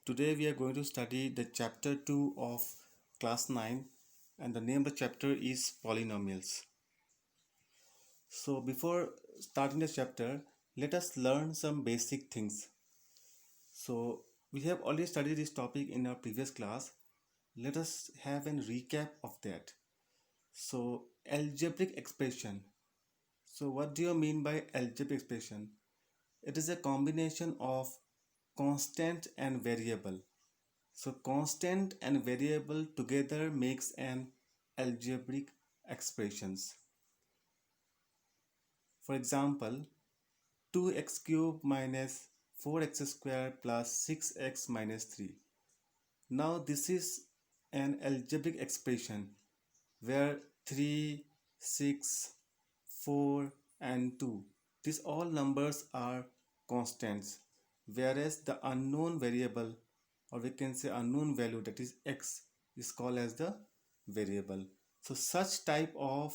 Today we are going to study the chapter 2 of class 9 and the name of the chapter is polynomials. So before starting the chapter, let us learn some basic things. So we have already studied this topic in our previous class. Let us have a recap of that. So algebraic expression. So what do you mean by algebraic expression? It is a combination of constant and variable. So constant and variable together makes an algebraic expressions. For example, 2x cubed minus 4x squared plus 6x minus 3. Now this is an algebraic expression where 3, 6, 4 and 2, these all numbers are constants, whereas the unknown variable, or we can say unknown value, that is x, is called as the variable. So such type of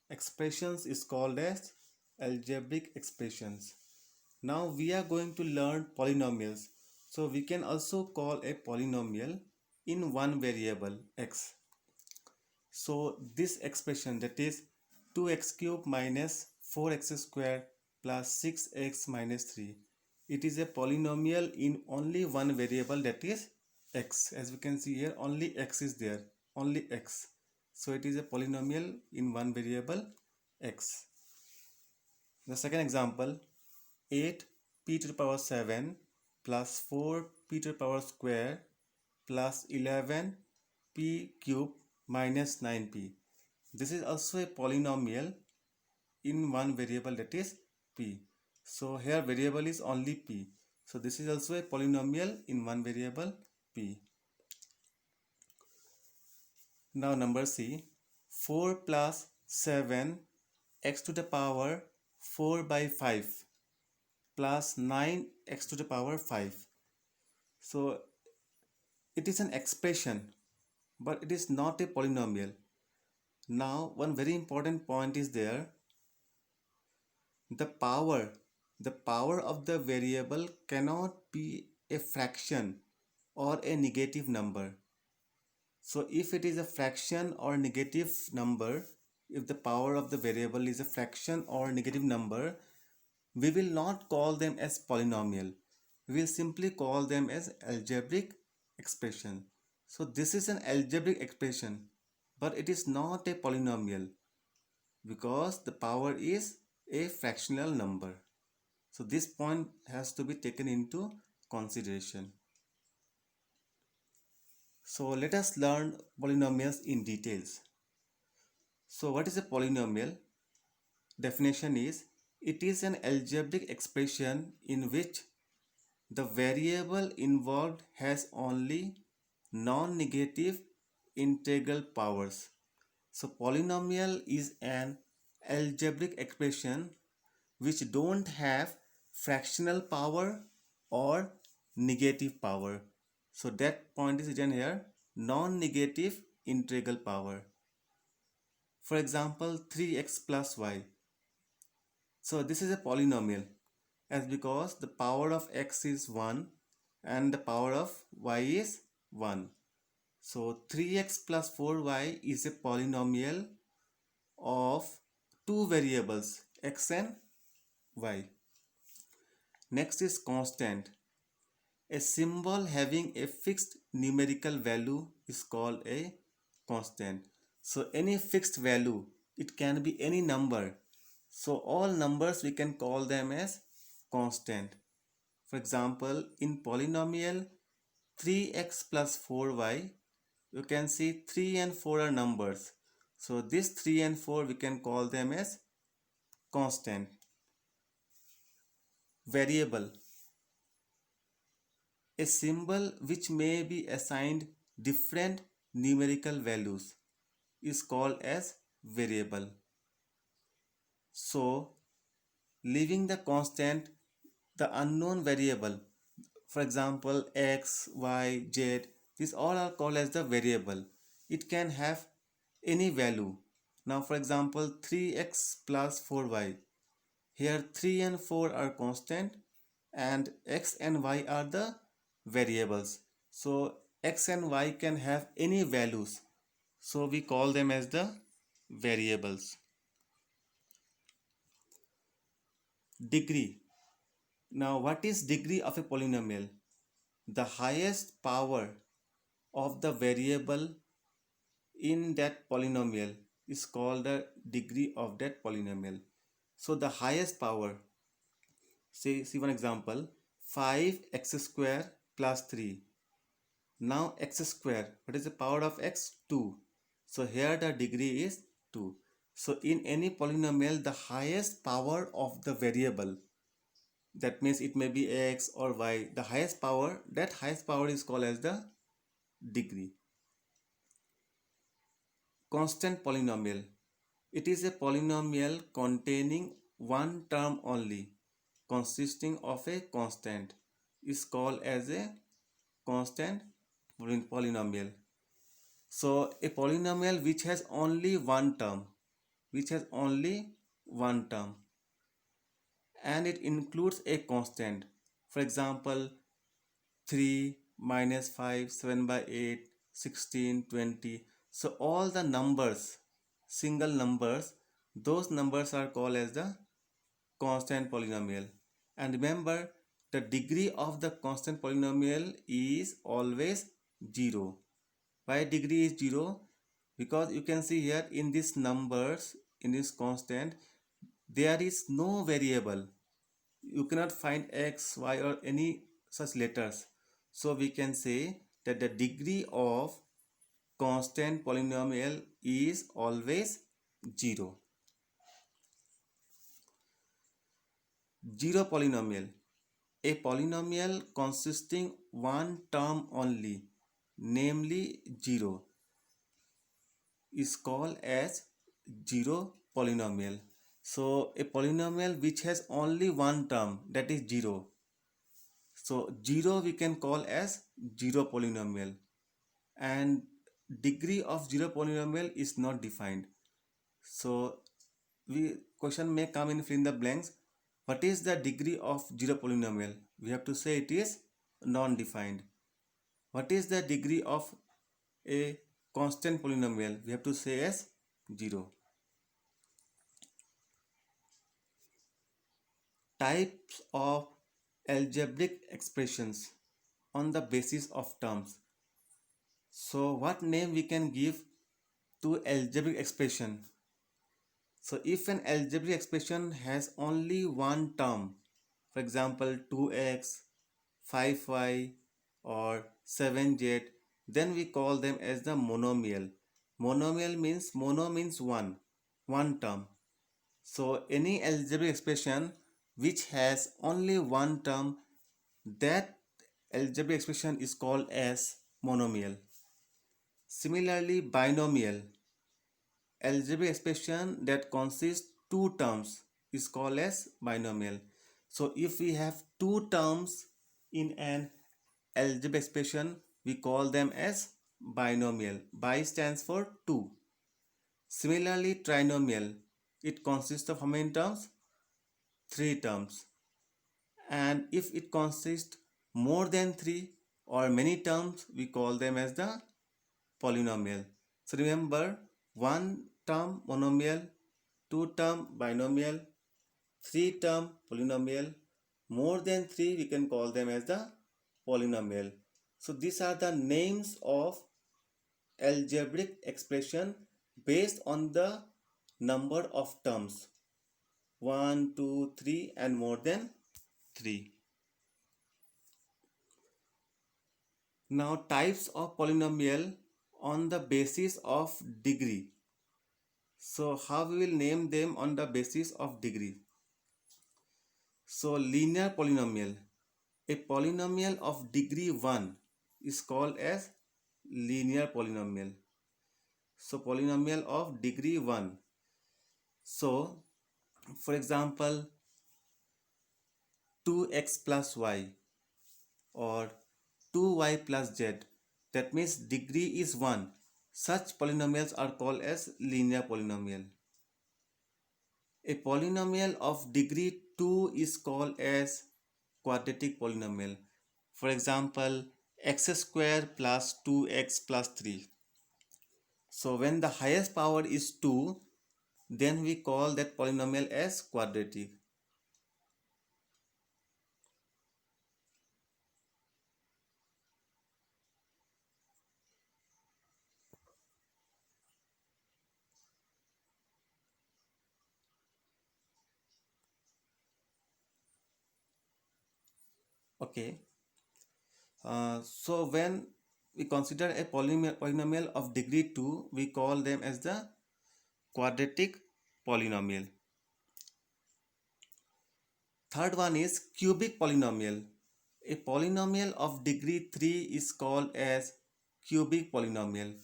expressions is called as algebraic expressions. Now we are going to learn polynomials. So we can also call a polynomial in one variable x. So this expression, that is 2x cubed minus 4x squared plus 6x minus 3, it is a polynomial in only one variable, that is x. As we can see here, only x is there, only x. So it is a polynomial in one variable x. The second example, 8p to the power 7 plus 4p to the power square plus 11p cube minus 9p. This is also a polynomial in one variable, that is p. So here variable is only p. So this is also a polynomial in one variable p. Now number C, 4 plus 7 x to the power 4 by 5 plus 9 x to the power 5. So it is an expression, but it is not a polynomial. Now one very important point is there. The power of the variable cannot be a fraction or a negative number. So if it is a fraction or negative number, if the power of the variable is a fraction or negative number, we will not call them as polynomial. We will simply call them as algebraic expression. So this is an algebraic expression, but it is not a polynomial because the power is a fractional number. So this point has to be taken into consideration. So let us learn polynomials in details. So what is a polynomial? Definition is, it is an algebraic expression in which the variable involved has only non-negative integral powers. So polynomial is an algebraic expression which don't have fractional power or negative power. So that point is written here, non-negative integral power. For example, 3x plus y. So this is a polynomial as because the power of x is 1 and the power of y is 1. So 3x plus 4y is a polynomial of two variables x and y. Next is constant. A symbol having a fixed numerical value is called a constant. So any fixed value, it can be any number. So all numbers we can call them as constant. For example, in polynomial 3x plus 4y, you can see 3 and 4 are numbers. So this 3 and 4 we can call them as constant. Variable. A symbol which may be assigned different numerical values is called as variable. So leaving the constant, the unknown variable, for example x, y, z, these all are called as the variable. It can have any value. Now for example 3x plus 4y, here 3 and 4 are constant and x and y are the variables. So x and y can have any values, so we call them as the variables. Degree. Now what is degree of a polynomial? The highest power of the variable in that polynomial is called the degree of that polynomial. So the highest power, see one example, 5x square plus 3. Now x square, what is the power of x? 2. So here the degree is 2. So in any polynomial, the highest power of the variable, that means it may be x or y, the highest power, that highest power is called as the degree. Constant polynomial. It is a polynomial containing one term only, consisting of a constant, is called as a constant polynomial. So a polynomial which has only one term, and it includes a constant. For example, 3, -5, 7 by 8, 16, 20. So all the numbers, single numbers, those numbers are called as the constant polynomial. And remember, the degree of the constant polynomial is always 0. Why degree is 0? Because you can see here in these numbers, in this constant, there is no variable. You cannot find x, y or any such letters. So we can say that the degree of constant polynomial is always 0. Zero polynomial. A polynomial consisting one term only, namely 0, is called as zero polynomial. So a polynomial which has only one term, that is 0. So 0 we can call as zero polynomial, and degree of zero polynomial is not defined. So question may come in fill in the blanks. What is the degree of zero polynomial? We have to say it is non-defined. What is the degree of a constant polynomial? We have to say as 0. Types of algebraic expressions on the basis of terms. So what name we can give to algebraic expression? So if an algebraic expression has only one term, for example 2x, 5y or 7z, then we call them as the monomial. Mono means one term. So any algebraic expression which has only one term, that algebraic expression is called as monomial. Similarly, binomial. Algebraic expression that consists two terms is called as binomial. So if we have two terms in an algebraic expression, we call them as binomial. Bi stands for two. Similarly, trinomial. It consists of how many terms? Three terms. And if it consists more than three or many terms, we call them as the polynomial. So remember, one term monomial, two term binomial, three term polynomial, more than three we can call them as the polynomial. So these are the names of algebraic expression based on the number of terms, 1, 2, 3 and more than 3. Now types of polynomial on the basis of degree. So how we will name them on the basis of degree? So linear polynomial. A polynomial of degree 1 is called as linear polynomial. So polynomial of degree 1. So for example 2x plus y or 2y plus z, that means degree is 1. Such polynomials are called as linear polynomial. A polynomial of degree 2 is called as quadratic polynomial. For example, x square plus 2x plus 3. So when the highest power is 2, then we call that polynomial as quadratic. Okay. So when we consider a polynomial of degree 2, we call them as the quadratic polynomial. Third one is cubic polynomial. A polynomial of degree 3 is called as cubic polynomial.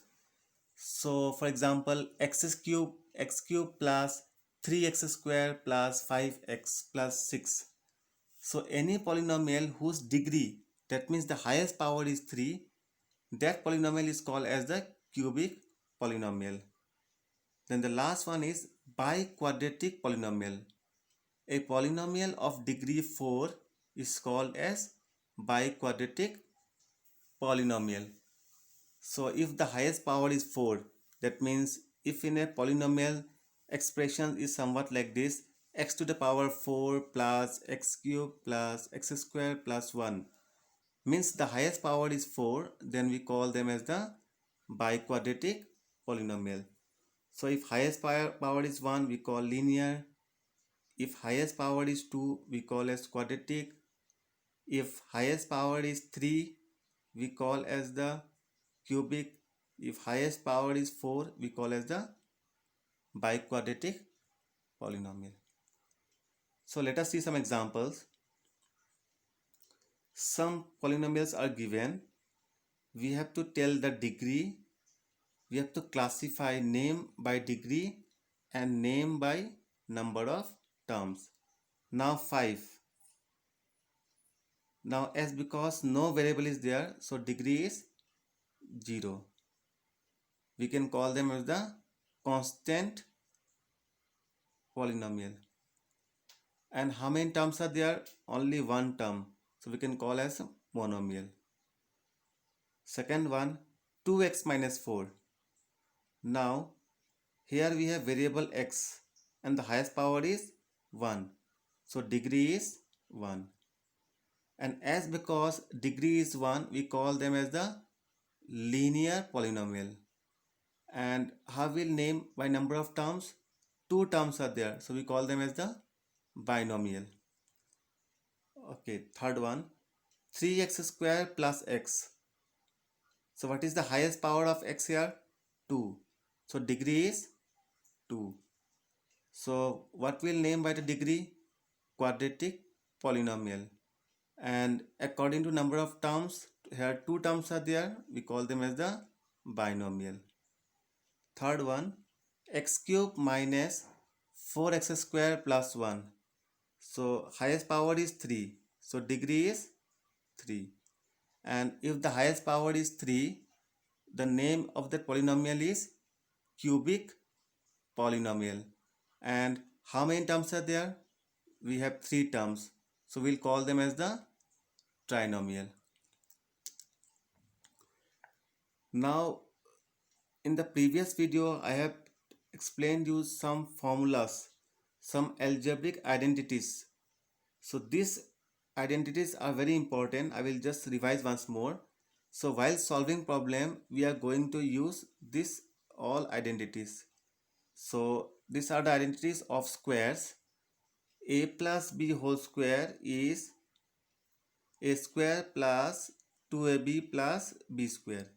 So for example, x cube plus 3x square plus 5x plus 6. So any polynomial whose degree, that means the highest power is 3, that polynomial is called as the cubic polynomial. Then the last one is biquadratic polynomial. A polynomial of degree 4 is called as biquadratic polynomial. So if the highest power is 4, that means if in a polynomial expression is somewhat like this, x to the power 4 plus x cube plus x square plus 1, means the highest power is 4, then we call them as the biquadratic polynomial. So if highest power is 1, we call linear. If highest power is 2, we call as quadratic. If highest power is 3, we call as the cubic. If highest power is 4, we call as the biquadratic polynomial. So let us see some examples. Some polynomials are given. We have to tell the degree. We have to classify name by degree and name by number of terms. Now 5. Now as because no variable is there, so degree is 0. We can call them as the constant polynomial. And how many terms are there? Only one term. So we can call as monomial. Second one, 2x minus 4. Now here we have variable x and the highest power is 1. So degree is 1. And as because degree is 1, we call them as the linear polynomial. And how will name by number of terms? 2 terms are there, so we call them as the binomial. Okay, third one, 3x square plus x. So what is the highest power of x here? 2. So degree is 2. So what will name by the degree? Quadratic polynomial. And according to number of terms, here 2 terms are there, we call them as the binomial. Third one, x cube minus 4x square plus 1. So highest power is 3. So degree is 3. And if the highest power is 3, the name of that polynomial is cubic polynomial. And how many terms are there? We have 3 terms. So we'll call them as the trinomial. Now in the previous video, I have explained you some formulas, some algebraic identities. So these identities are very important. I will just revise once more. So while solving problem, we are going to use this all identities. So these are the identities of squares. A plus b whole square is a square plus 2ab plus b square.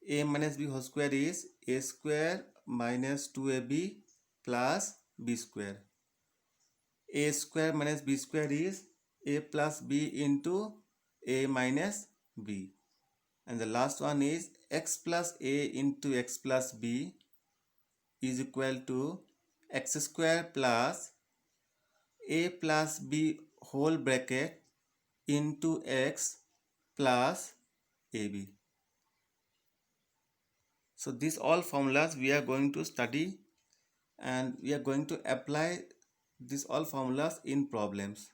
A minus b whole square is a square minus 2ab plus b square. A square minus b square is a plus b into a minus b. And the last one is x plus a into x plus b is equal to x square plus a plus b whole bracket into x plus ab. So these all formulas we are going to study and we are going to apply these all formulas in problems.